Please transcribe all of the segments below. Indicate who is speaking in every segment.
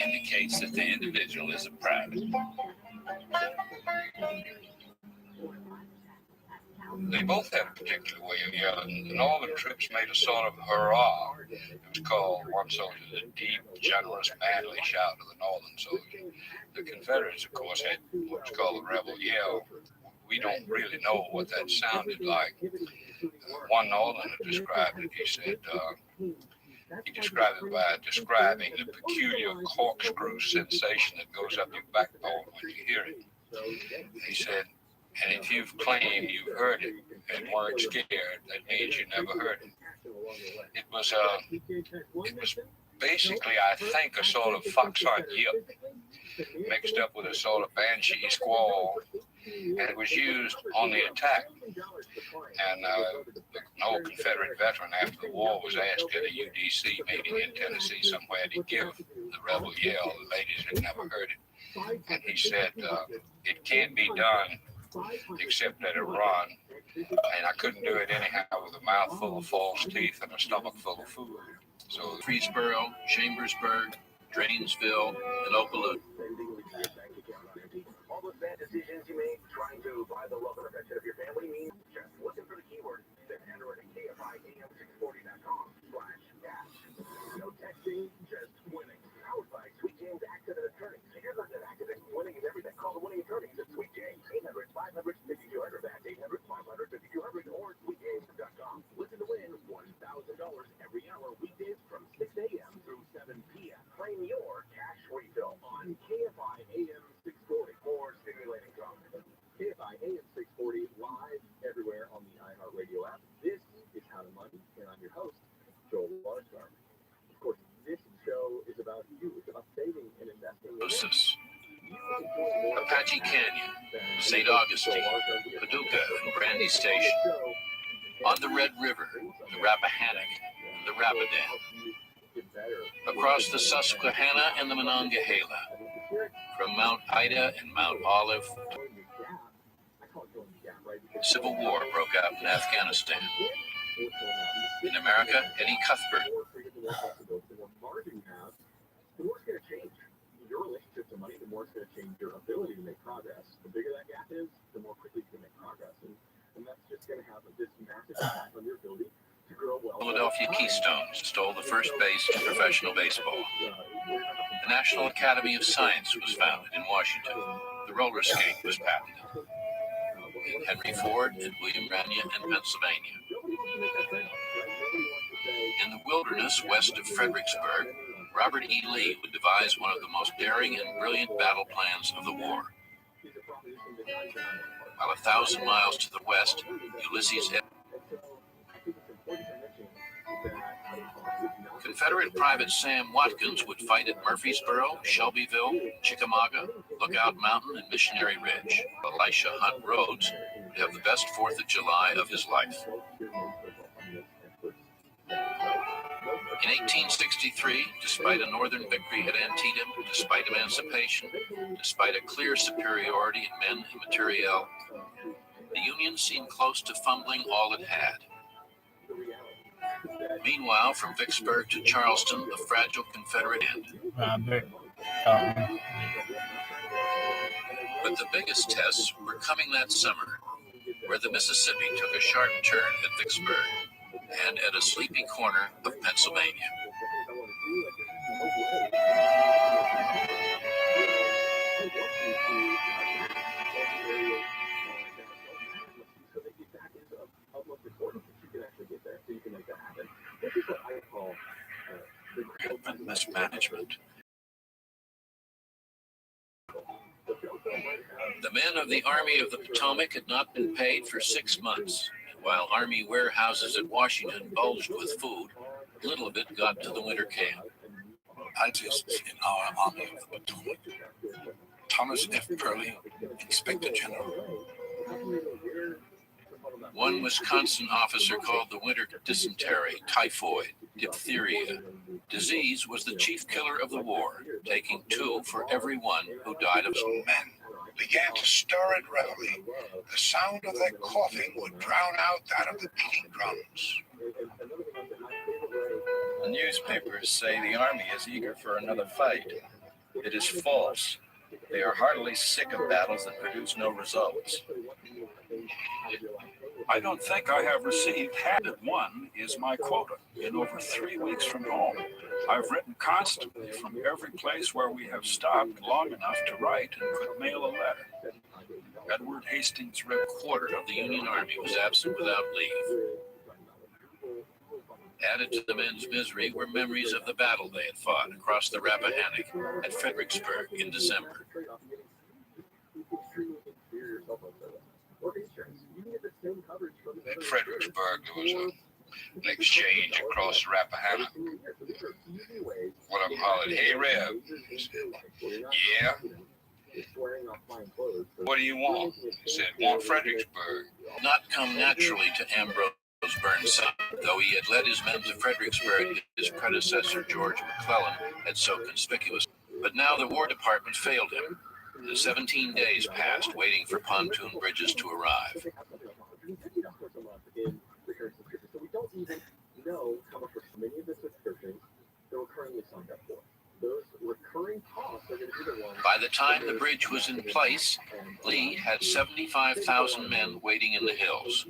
Speaker 1: Indicates that the individual is a private. They both had a particular way of yelling. The Northern troops made a sort of hurrah. It was called, one soldier, the deep, generous, manly shout of the Northern soldier. The Confederates, of course, had what was called the rebel yell. We don't really know what that sounded like. One Northerner described it. He said, he described it by describing the peculiar corkscrew sensation that goes up your backbone when you hear it. He said, and if you've claimed you've heard it and weren't scared, that means you never heard it. It was basically, I think, a sort of foxtrot yip mixed up with a sort of banshee squall, and it was used on the attack. And an old Confederate veteran after the war was asked at a UDC meeting in Tennessee somewhere to give the rebel yell. The ladies had never heard it. And he said, it can't be done except at a run. And I couldn't do it anyhow with a mouth full of false teeth and a stomach full of food. So
Speaker 2: Freesboro, Chambersburg, Drainesville, and Okaloosa.
Speaker 3: All those bad decisions you made trying to buy the love and affection of your family means just looking for the keyword, then enter it at KFIAM640.com/cash. No texting, just winning. Powered by Sweet James Accident Attorneys. Here's our accident. Winning is everything. Call the winning attorneys at Sweet James. 800-500-5200. That's 800-500-5200 or sweetjames.com. Listen to win $1,000 every hour weekdays from 6 a.m. through 7 p.m. Claim your cash refill on KFI AM 640. More stimulating talk. KFI AM 640 live everywhere on the iHeartRadio app. This is How to Money, and I'm your host, Joel Warstar. Of course, this show is about you. It's about saving and investing.
Speaker 2: Apache Canyon, St. Augustine, Paducah, and Brandy Station. On the Red River, the Rappahannock, and the Rapidan. Across the Susquehanna and the Monongahela. From From Mount Ida and Mount Olive, civil war broke out in Afghanistan. In America, Eddie Cuthbert.
Speaker 3: The more it's going to change your relationship to money, the more it's going to change your ability to make progress. The bigger that gap is, the more quickly you can make progress. And that's just going to have this massive impact on your ability to grow well.
Speaker 2: Philadelphia Keystones stole the first base in professional baseball. The National Academy of Science was founded in Washington. The roller skate was patented. And Henry Ford and William Rania in Pennsylvania. In the wilderness west of Fredericksburg, Robert E. Lee would devise one of the most daring and brilliant battle plans of the war. While 1,000 miles to the west, Ulysses S. Confederate Private Sam Watkins would fight at Murfreesboro, Shelbyville, Chickamauga, Lookout Mountain, and Missionary Ridge. Elisha Hunt Rhodes would have the best 4th of July of his life. In 1863, despite a northern victory at Antietam, despite emancipation, despite a clear superiority in men and materiel, the Union seemed close to fumbling all it had. Meanwhile, from Vicksburg to Charleston, the fragile Confederate end. But the biggest tests were coming that summer, where the Mississippi took a sharp turn at Vicksburg and at a sleepy corner of Pennsylvania. And mismanagement. The men of the Army of the Potomac had not been paid for 6 months. While Army warehouses at Washington bulged with food, little of it got to the winter camp.
Speaker 4: Scientists in our Army of the Potomac. Thomas F. Purley, Inspector General.
Speaker 2: One Wisconsin officer called the winter dysentery, typhoid, diphtheria. Disease was the chief killer of the war, taking 2 for every 1 who died of
Speaker 5: men began to stir at reveille. The sound of their coughing would drown out that of the beating drums.
Speaker 6: The newspapers say the army is eager for another fight. It is false. They are heartily sick of battles that produce no results.
Speaker 4: I don't think I have received half that 1 is my quota in over 3 weeks from home. I've written constantly from every place where we have stopped long enough to write and could mail a letter. Edward Hastings,
Speaker 2: quarter of the Union Army was absent without leave. Added to the men's misery were memories of the battle they had fought across the Rappahannock at Fredericksburg in December.
Speaker 1: At Fredericksburg, there was an exchange across the Rappahannock. One of them hollered, "Hey, Reb." He said, "Yeah." "What do you want?" He said, "Want Fredericksburg."
Speaker 2: Not come naturally to Ambrose Burnside, though he had led his men to Fredericksburg, his predecessor George McClellan had so conspicuous. But now the War Department failed him. The 17 days passed waiting for pontoon bridges to arrive. By the time the bridge was in place, Lee had 75,000 men waiting in the hills.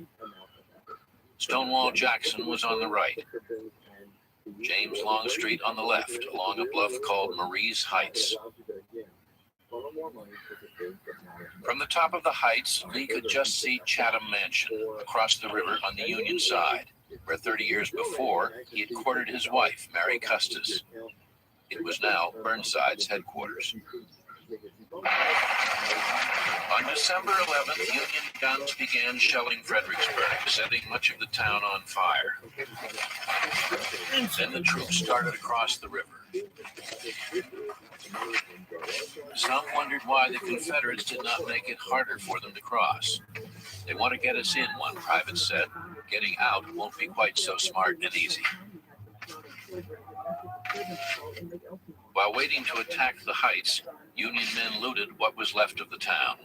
Speaker 2: Stonewall Jackson was on the right. James Longstreet on the left, along a bluff called Marie's Heights. From the top of the heights, Lee could just see Chatham Mansion across the river on the Union side, where 30 years before he had quartered his wife, Mary Custis. It was now Burnside's headquarters. On December 11th, Union guns began shelling Fredericksburg, setting much of the town on fire. Then the troops started across the river. Some wondered why the Confederates did not make it harder for them to cross. "They want to get us in," one private said. "Getting out won't be quite so smart and easy." While waiting to attack the heights, Union men looted what was left of the town.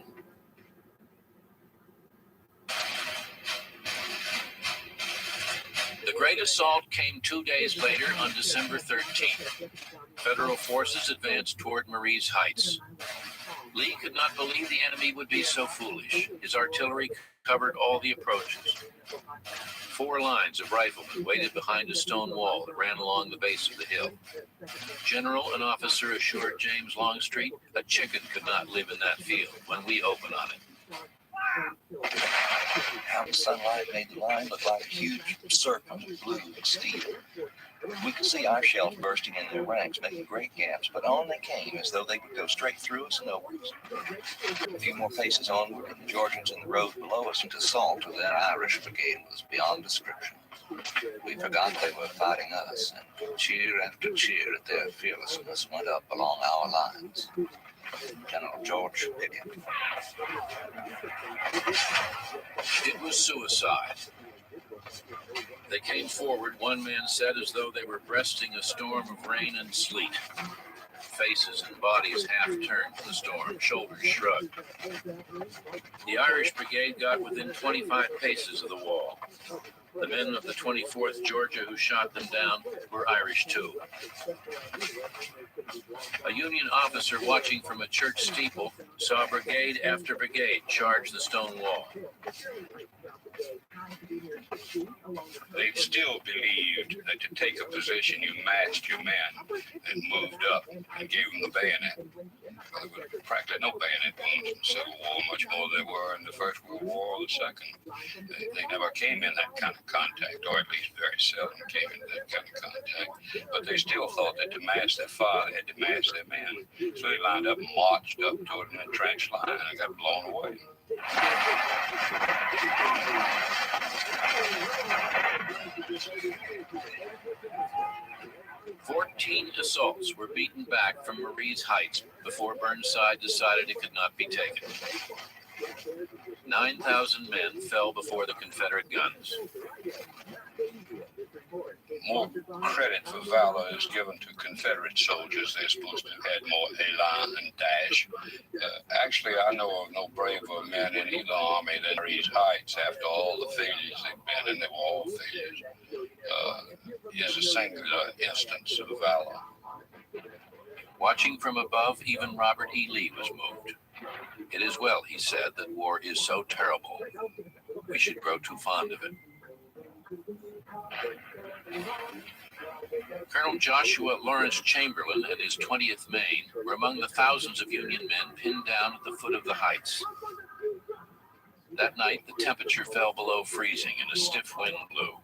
Speaker 2: The Great Assault came 2 days later on December 13th. Federal forces advanced toward Marie's Heights. Lee could not believe the enemy would be so foolish. His artillery covered all the approaches. 4 lines of riflemen waited behind a stone wall that ran along the base of the hill. General and officer assured James Longstreet a chicken could not live in that field when we open on it.
Speaker 7: Out in sunlight made the line look like a huge serpent of blue and steel. We could see our shells bursting in their ranks, making great gaps, but on they came as though they would go straight through us and over us. A few more paces onward, and the Georgians in the road below us, and the assault of that Irish brigade was beyond description. We forgot they were fighting us, and cheer after cheer at their fearlessness went up along our lines. General George Pickett.
Speaker 2: It was suicide. They came forward, one man said, as though they were breasting a storm of rain and sleet. Faces and bodies half turned to the storm, shoulders shrugged. The Irish brigade got within 25 paces of the wall. The men of the 24th Georgia who shot them down were Irish too. A Union officer watching from a church steeple saw brigade after brigade charge the stone wall.
Speaker 1: They still believed that to take a position, you massed your men and moved up and gave them the bayonet. Well, there was practically no bayonet wounds in the Civil War, much more than there were in the First World War or the Second. They never came in that kind of contact, or at least very seldom came into that kind of contact. But they still thought that to mass their fire, they had to mass their men. So they lined up and marched up toward an entrenched line and got blown away.
Speaker 2: "14 assaults were beaten back from Marie's Heights before Burnside decided it could not be taken. 9,000 men fell before the Confederate guns.
Speaker 1: More credit for valor is given to Confederate soldiers. They're supposed to have had more elan and dash. Actually, I know of no braver men in either army than Marie's Heights after all the failures they've been, and they were all failures. Is a singular instance of valor.
Speaker 2: Watching from above, even Robert E. Lee was moved. It is well, he said, that war is so terrible. We should grow too fond of it. Colonel Joshua Lawrence Chamberlain and his 20th Maine were among the thousands of Union men pinned down at the foot of the heights. That night, the temperature fell below freezing and a stiff wind blew.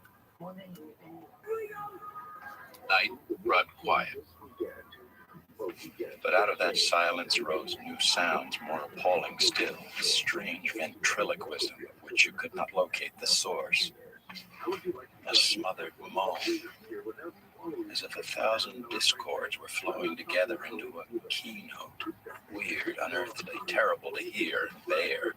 Speaker 2: Night brought quiet.
Speaker 7: But out of that silence rose new sounds, more appalling still, a strange ventriloquism of which you could not locate the source. A smothered moan, as if 1,000 discords were flowing together into a keynote, weird, unearthly, terrible to hear and bear.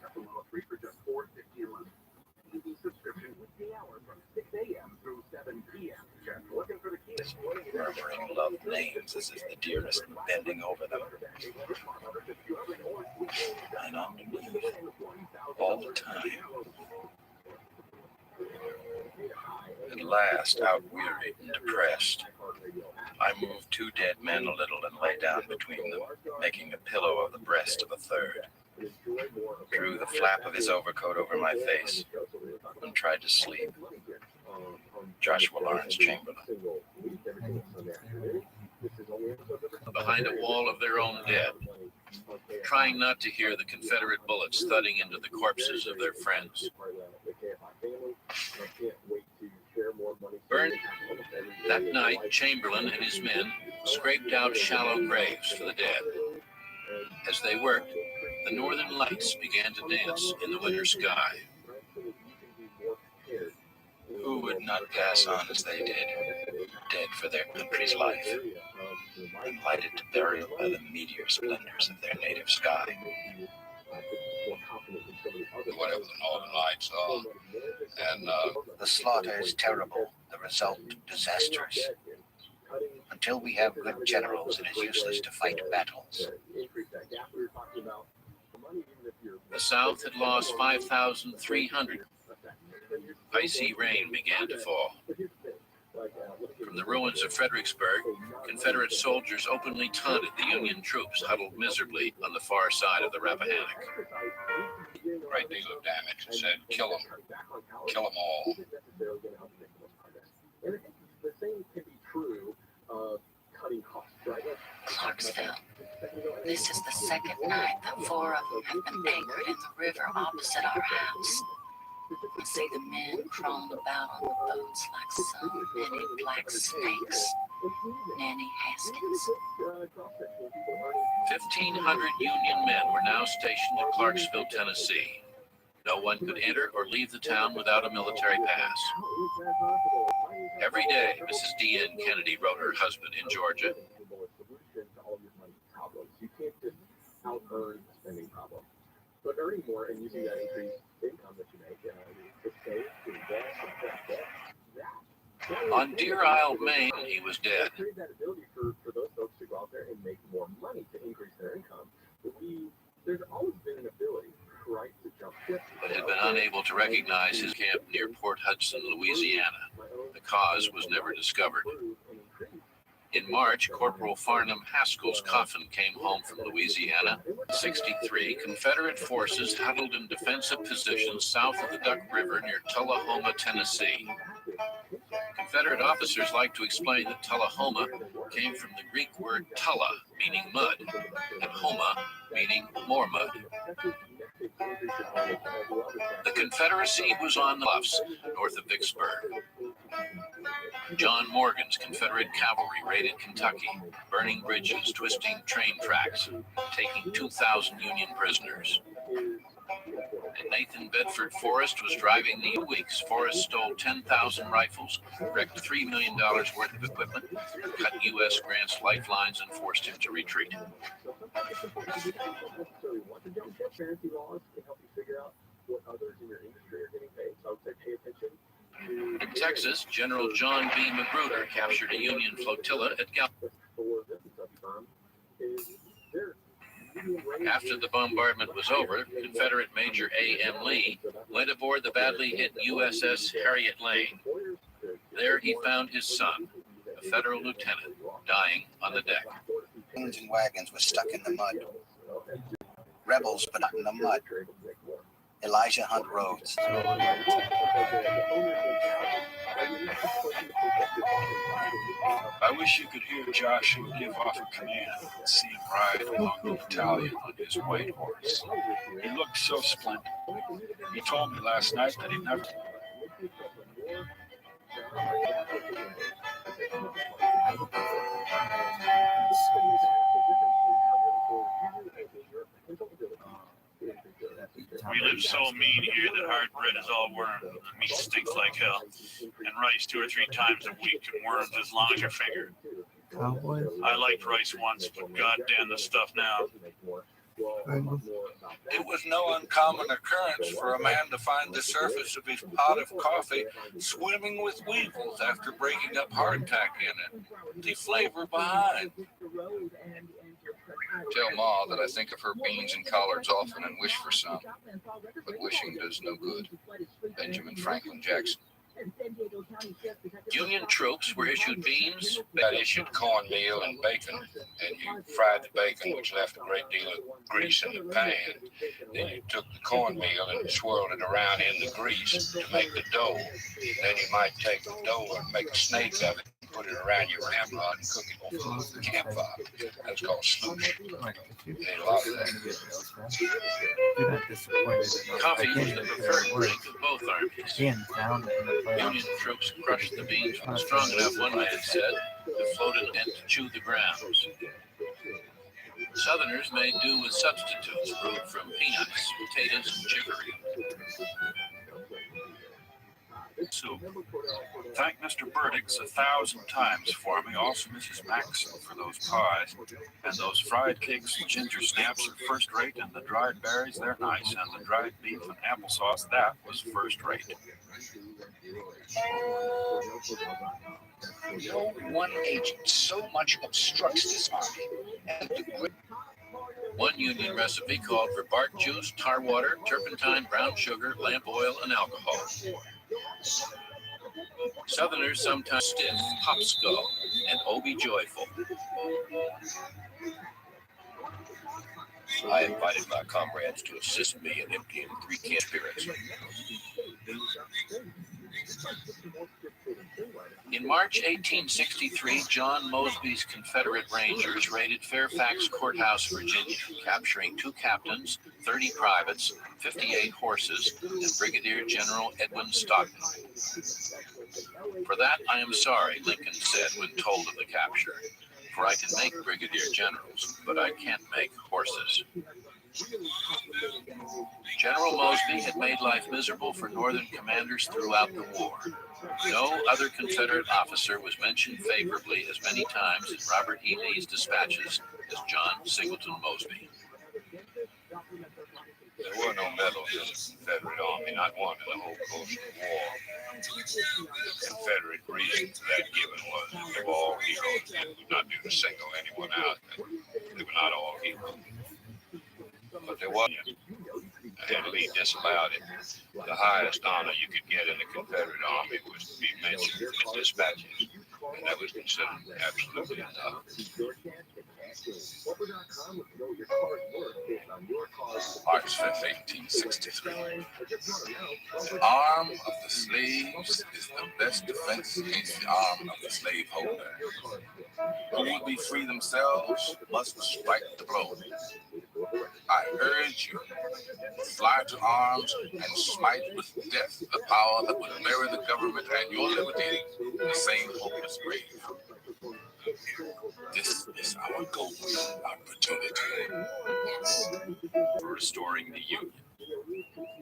Speaker 7: Murmuring love names as if the dearest bending over them. And underneath, all the time. At last, out-wearied and depressed, I moved 2 dead men a little and lay down between them, making a pillow of the breast of a third. Drew the flap of his overcoat over my face and tried to sleep. Joshua Lawrence Chamberlain.
Speaker 2: Behind a wall of their own dead, trying not to hear the Confederate bullets thudding into the corpses of their friends. That night, Chamberlain and his men scraped out shallow graves for the dead. As they worked, the northern lights began to dance in the winter sky.
Speaker 7: Who would not pass on as they did, dead for their country's life, and lighted to burial by the meteor splendors of their native sky?
Speaker 1: Whatever the Northern Lights are. And
Speaker 8: the slaughter is terrible, the result disastrous. Until we have good generals, it is useless to fight battles.
Speaker 2: The South had lost 5,300. Icy rain began to fall. From the ruins of Fredericksburg, Confederate soldiers openly taunted the Union troops huddled miserably on the far side of the Rappahannock.
Speaker 1: Great deal of damage and said, kill them all.
Speaker 9: Clarksville. This is the second night that 4 of them have been anchored in the river opposite our house. I see the men crawling about on the boats like so many black snakes. Nanny Haskins.
Speaker 2: 1,500 Union men were now stationed at Clarksville, Tennessee. No one could enter or leave the town without a military pass. Every day, Mrs. D.N. Kennedy wrote her husband in Georgia.
Speaker 3: You can't just out-earn spending problem. But earning more and using that increased income that you make to save, to invest,
Speaker 2: On Deer Isle, Maine, he was dead.
Speaker 3: create that ability for those folks to go out there and make more money to increase their income. There's always been an ability, right, to jump ship.
Speaker 2: But had been unable to recognize his camp near Port Hudson, Louisiana. The cause was never discovered. In March, Corporal Farnham Haskell's coffin came home from Louisiana. 63 Confederate forces huddled in defensive positions south of the Duck River near Tullahoma, Tennessee. Confederate officers like to explain that Tullahoma came from the Greek word tulla, meaning mud, and homa, meaning more mud. The Confederacy was on the bluffs north of Vicksburg. John Morgan's Confederate cavalry raided Kentucky, burning bridges, twisting train tracks, taking 2,000 Union prisoners. And Nathan Bedford Forrest was driving the weeks. Forrest stole 10,000 rifles, wrecked $3 million worth of equipment, cut U.S. Grant's lifelines, and forced him to retreat. In Texas, General John B. Magruder captured a Union flotilla at Galveston. After the bombardment was over, Confederate Major A.M. Lee went aboard the badly hit USS Harriet Lane. There he found his son, a federal lieutenant, dying on the deck.
Speaker 8: Trains and wagons were stuck in the mud. Rebels, but not in the mud. Elijah Hunt Rhodes.
Speaker 4: I wish you could hear Joshua give off a command and see him ride along the battalion on his white horse. He looked so splendid. He told me last night that he never...
Speaker 10: We live so mean here that hard bread is all worm, and the meat stinks like hell, and rice 2 or 3 times a week, and worms as long as your finger. I liked rice once, but goddamn the stuff now.
Speaker 5: It was no uncommon occurrence for a man to find the surface of his pot of coffee swimming with weevils after breaking up hardtack in it. The flavor behind.
Speaker 1: Tell Ma that I think of her beans and collards often and wish for some, but wishing does no good. Benjamin Franklin Jackson.
Speaker 2: Union troops were issued beans.
Speaker 1: Got issued cornmeal and bacon, and you fried the bacon, which left a great deal of grease in the pan. Then you took the cornmeal and swirled it around in the grease to make the dough. Then you might take the dough and make a snake of it and put it around your ramrod and cook it over the campfire. That's called sloosh. They ate a lot of that.
Speaker 2: Coffee was the preferred drink of both armies. Union troops crushed the beans strong enough, one man said, to float it and to chew the ground. Southerners made do with substitutes brewed from peanuts, potatoes, and chicory.
Speaker 4: soup. Thank Mr. Burdick's 1,000 times for me, also Mrs. Maxon for those pies, and those fried cakes and ginger snaps are first rate, and the dried berries, they're nice, and the dried beef and applesauce, that was first rate.
Speaker 8: No one agent so much obstructs this army and the
Speaker 2: One Union recipe called for bark juice, tar water, turpentine, brown sugar, lamp oil, and alcohol. Southerners sometimes stiff, hop skull, and oh be joyful. I invited my comrades to assist me in emptying 3 canned spirits. In March 1863, John Mosby's Confederate Rangers raided Fairfax Courthouse, Virginia, capturing 2 captains, 30 privates, 58 horses, and Brigadier General Edwin Stoughton. For that I am sorry, Lincoln said when told of the capture, for I can make brigadier generals, but I can't make horses. General Mosby had made life miserable for Northern commanders throughout the war. No other Confederate officer was mentioned favorably as many times in Robert E. Lee's dispatches as John Singleton Mosby.
Speaker 1: There were no medals in the Confederate Army, not one in the whole course of the war. The Confederate reason for that given was that they were all heroes. It would not do to single anyone out. They were not all heroes. But there was, and Lee disallowed it. The highest honor you could get in the Confederate Army was to be mentioned in dispatches, and that was considered absolutely enough.
Speaker 11: March 5th, 1863. The arm of the slaves is the best defense against the arm of the slaveholder. Who would be free themselves must strike the blow. I urge you, fly to arms and smite with death the power that would bury the government and your liberty in the same hopeless grave. This is our golden opportunity
Speaker 6: for restoring the Union.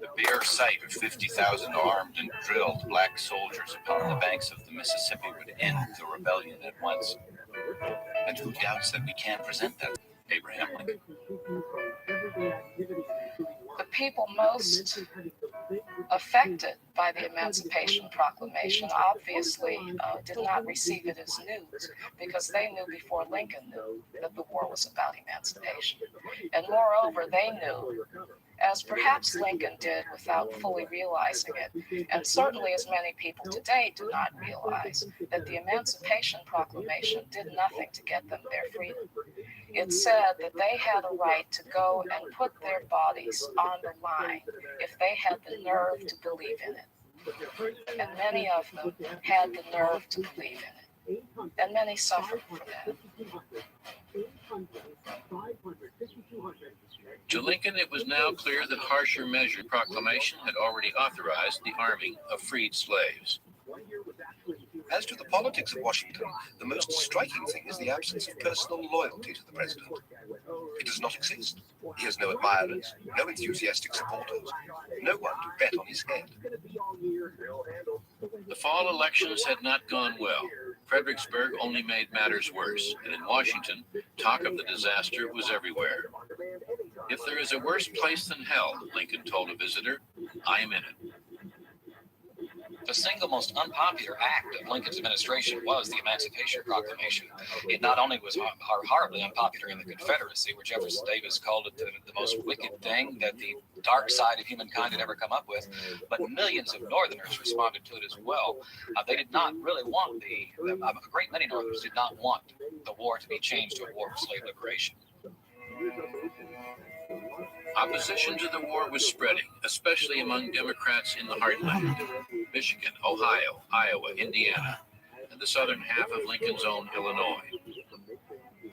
Speaker 6: The bare sight of 50,000 armed and drilled black soldiers upon the banks of the Mississippi would end the rebellion at once. And who doubts that we can present that? Abraham Lincoln.
Speaker 12: The people most affected by the Emancipation Proclamation obviously did not receive it as news because they knew before Lincoln knew that the war was about emancipation. And moreover, they knew, as perhaps Lincoln did without fully realizing it, and certainly as many people today do not realize, that the Emancipation Proclamation did nothing to get them their freedom. It said that they had a right to go and put their bodies on the line if they had the nerve to believe in it. And many of them had the nerve to believe in it. And many suffered for that.
Speaker 2: To Lincoln, it was now clear that harsher measure proclamation had already authorized the arming of freed slaves.
Speaker 7: As to the politics of Washington, the most striking thing is the absence of personal loyalty to the president. It does not exist. He has no admirers, no enthusiastic supporters, no one to bet on his head.
Speaker 2: The fall elections had not gone well. Fredericksburg only made matters worse, and in Washington, talk of the disaster was everywhere. If there is a worse place than hell, Lincoln told a visitor, I am in it.
Speaker 13: The single most unpopular act of Lincoln's administration was the Emancipation Proclamation. It not only was horribly unpopular in the Confederacy, where Jefferson Davis called it the most wicked thing that the dark side of humankind had ever come up with, but millions of Northerners responded to it as well. They did not really want a great many Northerners did not want the war to be changed to a war of slave liberation.
Speaker 2: Opposition to the war was spreading, especially among Democrats in the heartland, Michigan, Ohio, Iowa, Indiana, and the southern half of Lincoln's own Illinois.